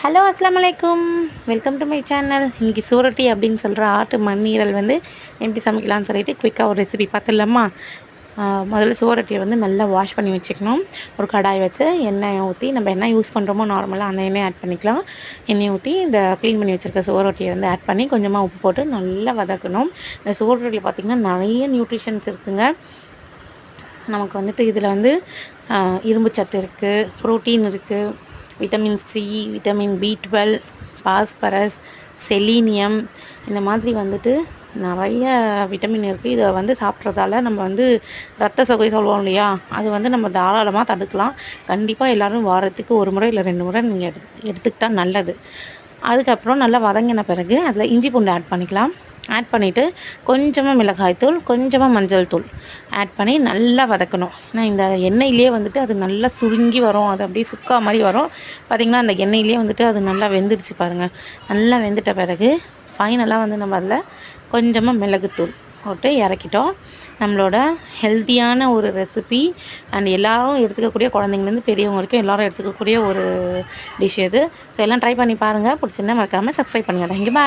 Hello அஸ்லாம் வலைக்கும், welcome to my channel. இன்றைக்கி சூரட்டி அப்படின்னு சொல்கிற ஆட்டு மண்ணீரல் வந்து எப்படி சமைக்கலாம்னு சொல்லிட்டு குயிக்காக ஒரு ரெசிபி பார்த்துடலாமா. முதல்ல சூரட்டியை வந்து நல்லா வாஷ் பண்ணி வச்சுக்கணும். ஒரு கடாய் வச்சு எண்ணெய் ஊற்றி, நம்ம என்ன யூஸ் பண்ணுறோமோ நார்மலாக அந்த எண்ணெய் ஆட் பண்ணிக்கலாம். எண்ணெய் ஊற்றி இந்த க்ளீன் பண்ணி வச்சுருக்க சூரட்டியை வந்து ஆட் பண்ணி கொஞ்சமாக உப்பு போட்டு நல்லா வதக்கணும். இந்த சூரட்டியில் பார்த்திங்கன்னா நிறைய நியூட்ரிஷன்ஸ் இருக்குதுங்க. நமக்கு வந்துட்டு இதில் வந்து இரும்பு சத்து இருக்குது, ப்ரோட்டீன் இருக்குது, vitamin C, vitamin B12, phosphorus, selenium, இந்த மாதிரி வந்துட்டு நிறைய விட்டமின் இருக்குது. இதை வந்து சாப்பிட்றதால நம்ம வந்து ரத்த சோகை சொல்லுவோம் இல்லையா, அது வந்து நம்ம தாராளமாக தடுக்கலாம். கண்டிப்பாக எல்லோரும் வாரத்துக்கு 1 முறை இல்லை 2 முறை நீங்கள் எடுத்துக்கிட்டால் நல்லது. அதுக்கப்புறம் நல்லா வதங்கின பிறகு அதில் இஞ்சி பூண்டு ஆட் பண்ணிக்கலாம். ஆட் பண்ணிவிட்டு கொஞ்சமாக மிளகாய்த்தூள், கொஞ்சமாக மஞ்சள் தூள் ஆட் பண்ணி நல்லா வதக்கணும். ஏன்னா இந்த எண்ணெயிலே வந்துட்டு அது நல்லா சுருங்கி வரும், அது அப்படியே சுக்கா மாதிரி வரும். பார்த்திங்கன்னா அந்த எண்ணெயிலே வந்துட்டு அது நல்லா வெந்துடுச்சு பாருங்கள். நல்லா வெந்துட்ட பிறகு ஃபைனலாக வந்து நம்ம அதில் கொஞ்சமாக மிளகுத்தூள் போட்டு இறக்கிட்டோம். நம்மளோட ஹெல்த்தியான ஒரு ரெசிபி அண்ட் எல்லோரும் எடுத்துக்கக்கூடிய, குழந்தைங்கலேருந்து பெரியவங்க வரைக்கும் எல்லோரும் எடுத்துக்கக்கூடிய ஒரு டிஷ் இது. இதெல்லாம் ட்ரை பண்ணி பாருங்கள். பிடிச்சிருந்தா மறக்காமல் சப்ஸ்கிரைப் பண்ணுங்கள். தேங்க்யூ, பாய்.